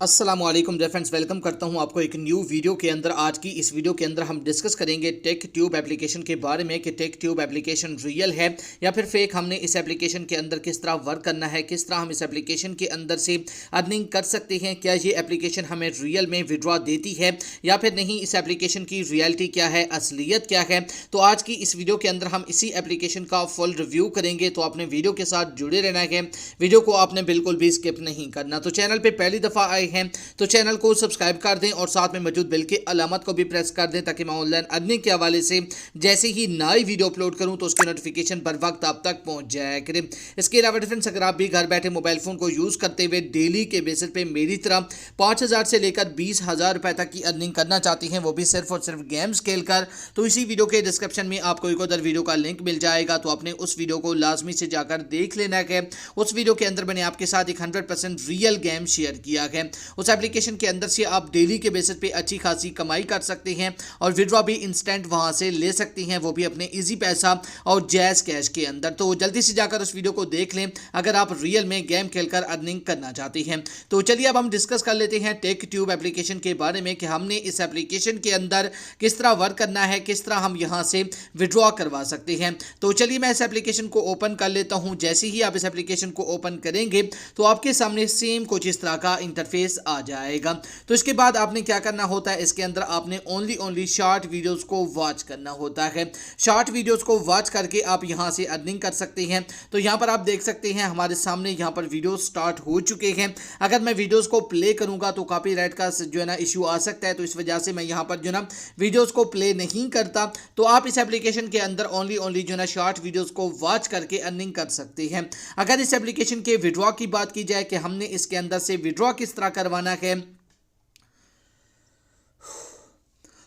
अस्सलामुअलैकुम friends, welcome करता हूं आपको एक न्यू वीडियो के अंदर। आज की इस वीडियो के अंदर हम डिस्कस करेंगे टेक ट्यूब एप्लीकेशन के बारे में कि टेक ट्यूब एप्लीकेशन रियल है या फिर फेक। हमने इस एप्लीकेशन के अंदर किस तरह वर्क करना है, किस तरह हम इस एप्लीकेशन के अंदर से अर्निंग कर सकते हैं, क्या ये एप्लीकेशन हमें रियल में विड्रॉ देती है या फिर नहीं, इस एप्लीकेशन की रियलिटी क्या है, असलियत क्या है। तो आज की इस वीडियो के अंदर हम इसी एप्लीकेशन का फुल रिव्यू करेंगे, तो आपने वीडियो के साथ जुड़े रहना है। वीडियो को आपने बिल्कुल भी स्किप नहीं करना। तो चैनल पर पहली दफ़ा आए हैं तो चैनल को सब्सक्राइब कर दें और साथ में मौजूद बेल की अलामत को भी प्रेस कर दें ताकि मैं ऑनलाइन अर्निंग के हवाले से जैसे ही नई वीडियो अपलोड करूं तो उसकी नोटिफिकेशन पर वक्त आप तक पहुंच जाया करें। इसके अलावा फ्रेंड्स, अगर आप भी घर बैठे मोबाइल फ़ोन को यूज़ करते हुए डेली के बेसिस पे मेरी तरह 5,000 से लेकर 20,000 रुपए तक की अर्निंग करना चाहती हैं, वो भी सिर्फ और सिर्फ गेम्स खेल कर, तो इसी वीडियो के डिस्क्रिप्शन में आपको एक उधर वीडियो का लिंक मिल जाएगा। तो आपने उस वीडियो को लाजमी से जाकर देख लेना है। उस वीडियो के अंदर मैंने आपके साथ एक 100% रियल गेम शेयर किया है। उस एप्लीकेशन के अंदर से आप डेली के बेसिस पे अच्छी खासी कमाई कर सकते हैं और विड्रॉ भी इंस्टेंट वहां से ले सकती हैं, वो भी अपने इजी पैसा और जैज कैश के अंदर। तो जल्दी से जाकर उस वीडियो को देख लें अगर आप रियल में गेम खेलकर अर्निंग करना चाहते हैं। तो चलिए अब हम डिस्कस कर लेते हैं टेक ट्यूब एप्लीकेशन के बारे में कि हमने इस एप्लीकेशन के अंदर किस तरह वर्क करना है, किस तरह हम यहां से विड्रॉ करवा सकते हैं। तो चलिए मैं इस एप्लीकेशन को ओपन कर लेता हूं। जैसे ही आप इस एप्लीकेशन को ओपन करेंगे तो आपके सामने सेम कुछ इस तरह का इंटरफेस आ जाएगा। तो इसके बाद आपने क्या करना होता है, इसके अंदर आपने ओनली शॉर्ट वीडियोस को वॉच करना होता है। शॉर्ट वीडियोस को वॉच करके आप यहां से अर्निंग कर सकते हैं। तो यहां पर आप देख सकते हैं हमारे सामने यहां पर वीडियो स्टार्ट हो चुके हैं। अगर मैं वीडियोस को प्ले करूंगा तो कॉपीराइट का जो है ना इशू आ सकता है, तो इस वजह से मैं यहां पर जो ना वीडियोस को प्ले नहीं करता। तो आप इस एप्लीकेशन के अंदर ओनली जो ना शॉर्ट वीडियोस को वॉच करके अर्निंग कर सकते हैं। अगर इस एप्लीकेशन के विड्रॉ की बात की जाए कि हमने इसके अंदर से विड्रॉ किस तरह करवाना है,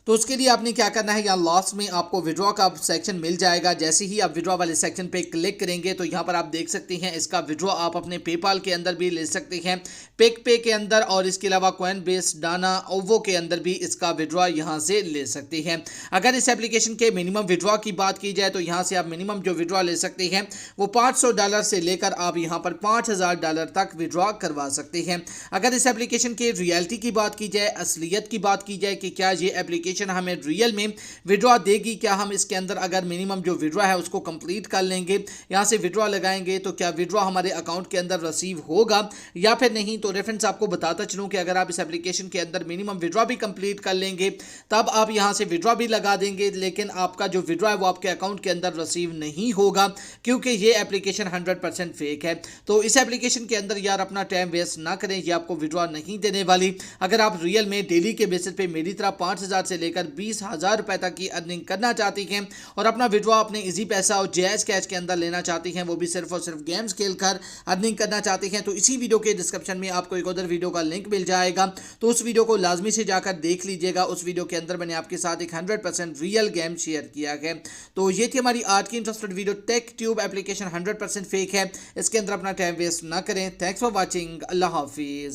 तो उसके लिए आपने क्या करना है, यहाँ लास्ट में आपको विड्रॉ का सेक्शन मिल जाएगा। जैसे ही आप विड्रॉ वाले सेक्शन पे क्लिक करेंगे तो यहाँ पर आप देख सकते हैं इसका विड्रॉ आप अपने पेपाल के अंदर भी ले सकते हैं, पिक पे के अंदर, और इसके अलावा कॉइन बेस, डाना, ओवो के अंदर भी इसका विड्रॉ यहाँ से ले सकते हैं। अगर इस एप्लीकेशन के मिनिमम विड्रॉ की बात की जाए तो यहाँ से आप मिनिमम जो विड्रॉ ले सकते हैं वो $500 से लेकर आप यहाँ पर $5,000 तक विड्रॉ करवा सकते हैं। अगर इस एप्लीकेशन के रियलिटी की बात की जाए, असलियत की बात की जाए कि क्या ये एप्लीकेशन हमें रियल में विड्रॉ देगी, क्या हम इसके अंदर अगर मिनिमम जो विड्रॉ है उसको कंप्लीट कर लेंगे, यहां से विड्रॉ लगाएंगे तो क्या विड्रॉ हमारे अकाउंट के अंदर रिसीव होगा या फिर नहीं। तो रेफरेंस आपको बताता चलूं कि अगर आप इस एप्लीकेशन के अंदर मिनिमम विड्रॉ भी कंप्लीट कर लेंगे तब आप यहां से विड्रॉ भी लगा देंगे, लेकिन आपका जो विड्रॉ है वो आपके अकाउंट के अंदर रिसीव नहीं होगा क्योंकि ये एप्लीकेशन 100% फेक है। तो इस एप्लीकेशन के अंदर यार अपना टाइम वेस्ट ना करें, ये आपको विड्रॉ नहीं देने वाली। अगर आप रियल में डेली के बेसिस पे मेरी तरह 5,000 से लेकर 20,000 रुपए तक की अर्निंग करना चाहती हैं और अपना विड्रॉ अपने इजी पैसा और जैज कैश के अंदर लेना चाहती हैं, वो भी सिर्फ और सिर्फ गेम्स खेलकर अर्निंग करना चाहती हैं, तो इसी वीडियो के डिस्क्रिप्शन में आपको एक उधर वीडियो का लिंक मिल जाएगा। तो उस वीडियो को लाजमी से जाकर देख लीजिएगा। उस वीडियो के अंदर मैंने आपके साथ एक 100% रियल गेम शेयर किया है। तो ये थी हमारी आज की interested video. Tech tube application 100% fake है, इसके अंदर अपना टाइम वेस्ट ना करें। Thanks for watching. अल्लाह हाफिज।